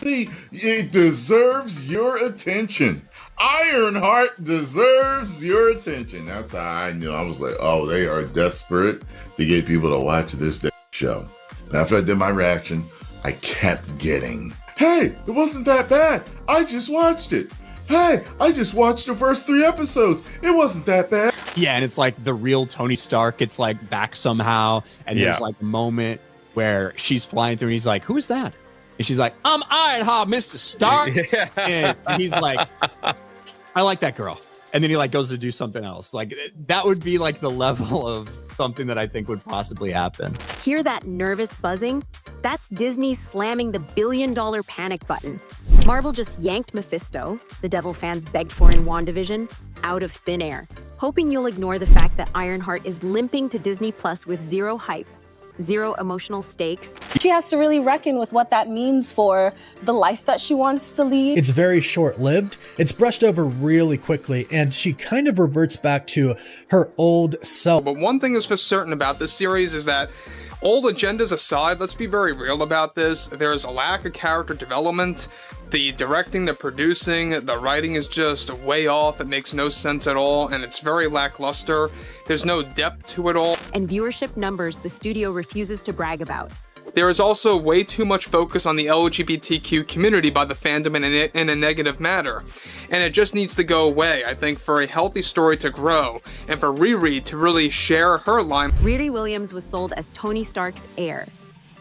It deserves your attention. Ironheart deserves your attention. That's how I knew. I was like, oh, they are desperate to get people to watch this show. And after I did my reaction, I kept getting, hey, it wasn't that bad. I just watched it. Hey, I just watched the first 3 episodes. It wasn't that bad. Yeah, and it's like the real Tony Stark. It's like back somehow. And there's like a moment where she's flying through and he's like, who is that? And she's like, I'm Ironheart, Mr. Stark. And he's like, I like that girl. And then he like goes to do something else. Like that would be like the level of something that I think would possibly happen. Hear that nervous buzzing? That's Disney slamming the billion-dollar panic button. Marvel just yanked Mephisto, the devil fans begged for in WandaVision, out of thin air, hoping you'll ignore the fact that Ironheart is limping to Disney Plus with zero hype, zero emotional stakes. She has to really reckon with what that means for the life that she wants to lead. It's very short-lived. It's brushed over really quickly, and she kind of reverts back to her old self. But one thing is for certain about this series is that old agendas aside, let's be very real about this. There's a lack of character development. The directing, the producing, the writing is just way off. It makes no sense at all, and it's very lackluster. There's no depth to it all. And viewership numbers the studio refuses to brag about. There is also way too much focus on the LGBTQ community by the fandom in a negative manner. And it just needs to go away, I think, for a healthy story to grow, and for Riri to really share her line. Riri Williams was sold as Tony Stark's heir.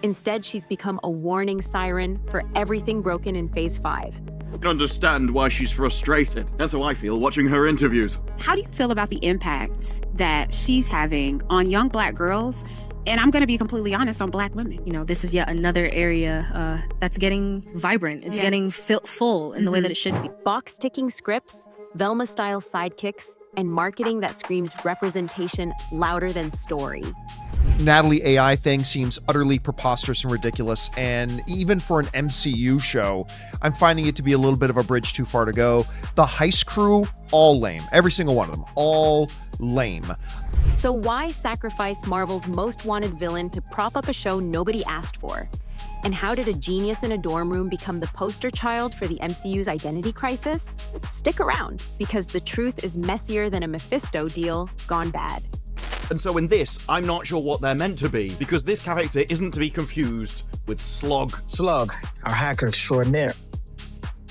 Instead, she's become a warning siren for everything broken in Phase 5. I can understand why she's frustrated. That's how I feel watching her interviews. How do you feel about the impact that she's having on young Black girls? And I'm going to be completely honest, on Black women. You know, this is yet another area that's getting vibrant. It's getting full in the way that it should be. Box-ticking scripts, Velma-style sidekicks, and marketing that screams representation louder than story. Natalie AI thing seems utterly preposterous and ridiculous, and even for an MCU show, I'm finding it to be a little bit of a bridge too far to go. The heist crew, all lame. Every single one of them, all lame. So why sacrifice Marvel's most wanted villain to prop up a show nobody asked for? And how did a genius in a dorm room become the poster child for the MCU's identity crisis? Stick around, because the truth is messier than a Mephisto deal gone bad. And so in this, I'm not sure what they're meant to be, because this character isn't to be confused with Slog. Slug, our hacker extraordinaire.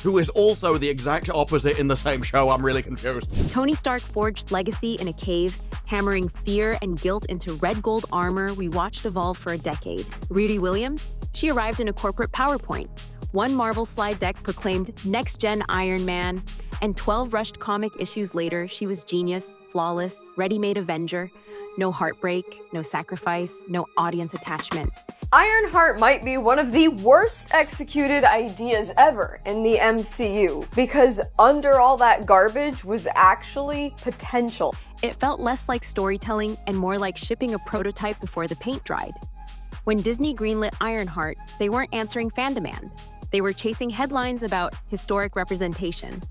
Who is also the exact opposite in the same show. I'm really confused. Tony Stark forged legacy in a cave, hammering fear and guilt into red gold armor we watched evolve for a decade. Riri Williams? She arrived in a corporate PowerPoint. One Marvel slide deck proclaimed next-gen Iron Man, and 12 rushed comic issues later, she was genius, flawless, ready-made Avenger. No heartbreak, no sacrifice, no audience attachment. Ironheart might be one of the worst executed ideas ever in the MCU, because under all that garbage was actually potential. It felt less like storytelling and more like shipping a prototype before the paint dried. When Disney greenlit Ironheart, they weren't answering fan demand. They were chasing headlines about historic representation.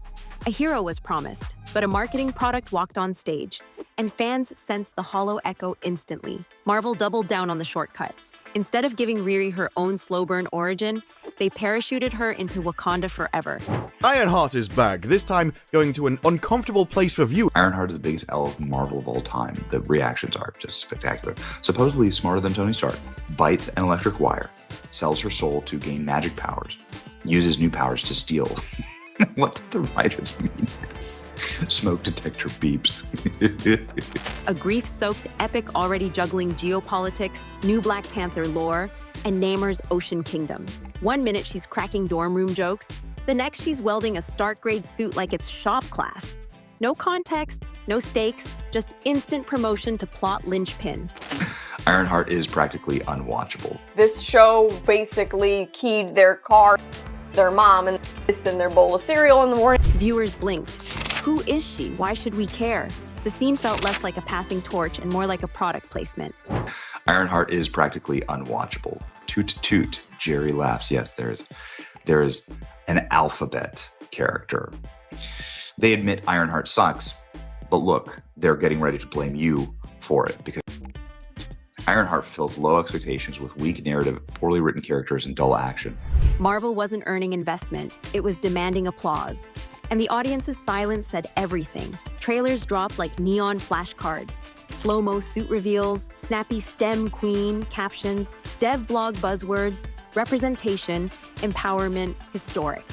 A hero was promised, but a marketing product walked on stage, and fans sensed the hollow echo instantly. Marvel doubled down on the shortcut. Instead of giving Riri her own slow burn origin, they parachuted her into Wakanda forever. Ironheart is back, this time going to an uncomfortable place for viewers. Ironheart is the biggest L of Marvel of all time. The reactions are just spectacular. Supposedly smarter than Tony Stark, bites an electric wire, sells her soul to gain magic powers, uses new powers to steal. What do the writers mean? Smoke detector beeps. A grief-soaked epic already juggling geopolitics, new Black Panther lore, and Namor's Ocean Kingdom. One minute she's cracking dorm room jokes, the next she's welding a Stark-grade suit like it's shop class. No context, no stakes, just instant promotion to plot linchpin. Ironheart is practically unwatchable. This show basically keyed their car, their mom, and in their bowl of cereal in the morning. Viewers blinked. Who is she? Why should we care? The scene felt less like a passing torch and more like a product placement. Ironheart is practically unwatchable. Toot toot, Jerry laughs. Yes, there is an alphabet character. They admit Ironheart sucks, but look, they're getting ready to blame you for it because Ironheart fulfills low expectations with weak narrative, poorly written characters, and dull action. Marvel wasn't earning investment, it was demanding applause. And the audience's silence said everything. Trailers dropped like neon flashcards, slow-mo suit reveals, snappy STEM queen captions, dev blog buzzwords, representation, empowerment, historic.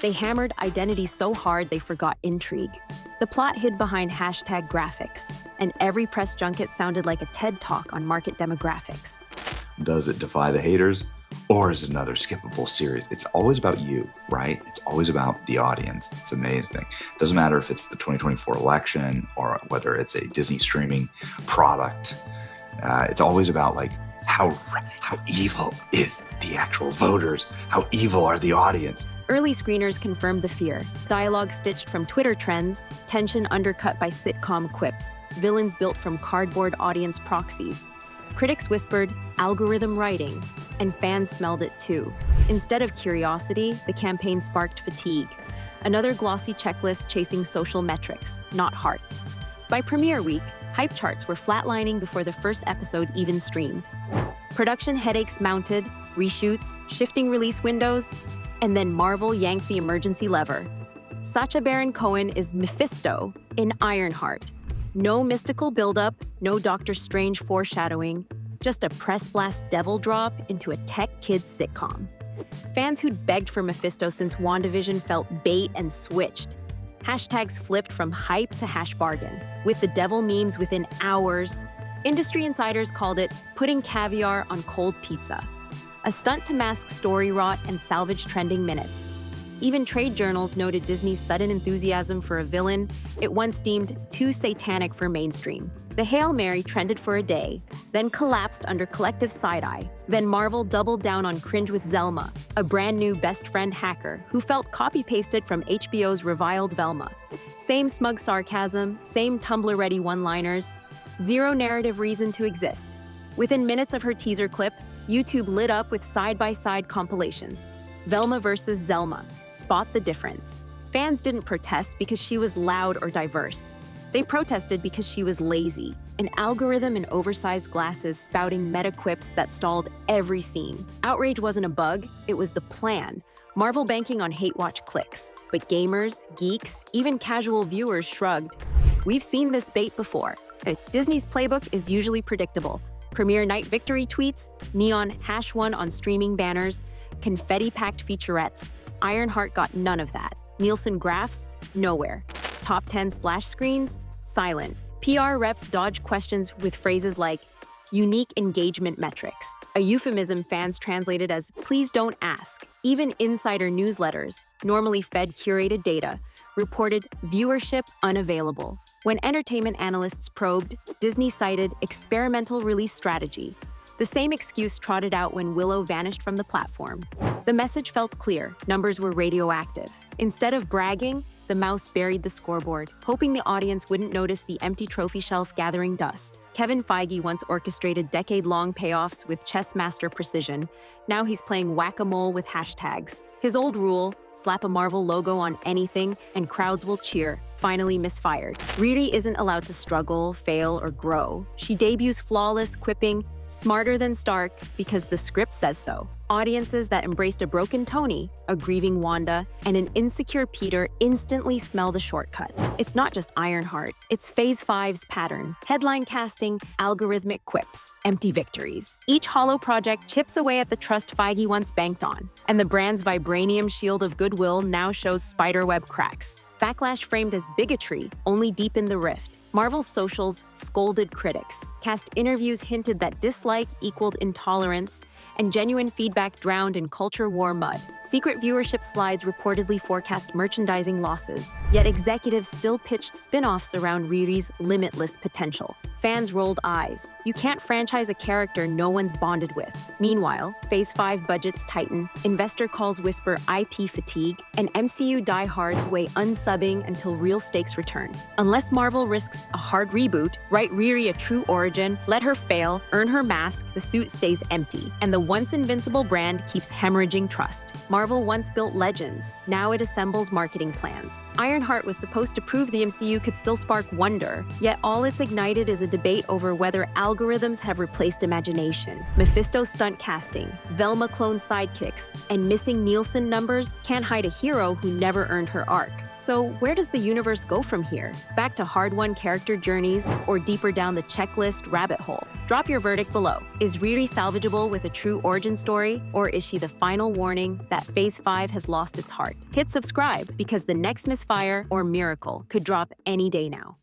They hammered identity so hard they forgot intrigue. The plot hid behind hashtag graphics, and every press junket sounded like a TED Talk on market demographics. Does it defy the haters? Or is it another skippable series? It's always about you, right? It's always about the audience. It's amazing. Doesn't matter if it's the 2024 election or whether it's a Disney streaming product. It's always about like how evil is the actual voters? How evil are the audience? Early screeners confirmed the fear. Dialogue stitched from Twitter trends, tension undercut by sitcom quips, villains built from cardboard audience proxies. Critics whispered, algorithm writing, and fans smelled it too. Instead of curiosity, the campaign sparked fatigue. Another glossy checklist chasing social metrics, not hearts. By premiere week, hype charts were flatlining before the first episode even streamed. Production headaches mounted, reshoots, shifting release windows, and then Marvel yanked the emergency lever. Sacha Baron Cohen is Mephisto in Ironheart. No mystical buildup, no Doctor Strange foreshadowing, just a press blast devil drop into a tech kids sitcom. Fans who'd begged for Mephisto since WandaVision felt bait and switched. Hashtags flipped from hype to hash bargain, with the devil memes within hours. Industry insiders called it putting caviar on cold pizza, a stunt to mask story rot and salvage trending minutes. Even trade journals noted Disney's sudden enthusiasm for a villain it once deemed too satanic for mainstream. The Hail Mary trended for a day, then collapsed under collective side-eye. Then Marvel doubled down on cringe with Zelma, a brand new best friend hacker who felt copy-pasted from HBO's reviled Velma. Same smug sarcasm, same Tumblr-ready one-liners, zero narrative reason to exist. Within minutes of her teaser clip, YouTube lit up with side-by-side compilations. Velma versus Zelma, spot the difference. Fans didn't protest because she was loud or diverse. They protested because she was lazy, an algorithm in oversized glasses spouting meta quips that stalled every scene. Outrage wasn't a bug, it was the plan. Marvel banking on hate watch clicks. But gamers, geeks, even casual viewers shrugged. We've seen this bait before. Disney's playbook is usually predictable. Premiere night victory tweets, neon #1 on streaming banners, confetti-packed featurettes. Ironheart got none of that. Nielsen graphs? Nowhere. Top 10 splash screens? Silent. PR reps dodge questions with phrases like unique engagement metrics, a euphemism fans translated as please don't ask. Even insider newsletters, normally fed curated data, reported viewership unavailable. When entertainment analysts probed, Disney cited experimental release strategy, the same excuse trotted out when Willow vanished from the platform. The message felt clear, numbers were radioactive. Instead of bragging, the mouse buried the scoreboard, hoping the audience wouldn't notice the empty trophy shelf gathering dust. Kevin Feige once orchestrated decade-long payoffs with chess master precision. Now he's playing whack-a-mole with hashtags. His old rule, slap a Marvel logo on anything and crowds will cheer, finally misfired. Riri isn't allowed to struggle, fail, or grow. She debuts flawless, quipping, smarter than Stark because the script says so. Audiences that embraced a broken Tony, a grieving Wanda, and an insecure Peter instantly smell the shortcut. It's not just Ironheart, it's Phase 5's pattern. Headline casting, algorithmic quips, empty victories. Each hollow project chips away at the trust Feige once banked on, and the brand's vibranium shield of goodwill now shows spiderweb cracks. Backlash framed as bigotry only deepened the rift. Marvel's socials scolded critics. Cast interviews hinted that dislike equaled intolerance, and genuine feedback drowned in culture war mud. Secret viewership slides reportedly forecast merchandising losses, yet executives still pitched spin-offs around Riri's limitless potential. Fans rolled eyes. You can't franchise a character no one's bonded with. Meanwhile, Phase 5 budgets tighten, investor calls whisper IP fatigue, and MCU diehards weigh unsubbing until real stakes return. Unless Marvel risks a hard reboot, write Riri a true origin, let her fail, earn her mask, the suit stays empty, and the once invincible brand keeps hemorrhaging trust. Marvel once built legends, now it assembles marketing plans. Ironheart was supposed to prove the MCU could still spark wonder, yet all it's ignited is a debate over whether algorithms have replaced imagination. Mephisto stunt casting, Velma clone sidekicks, and missing Nielsen numbers can't hide a hero who never earned her arc. So where does the universe go from here? Back to hard-won character journeys or deeper down the checklist rabbit hole? Drop your verdict below. Is Riri salvageable with a true origin story, or is she the final warning that Phase 5 has lost its heart? Hit subscribe because the next misfire or miracle could drop any day now.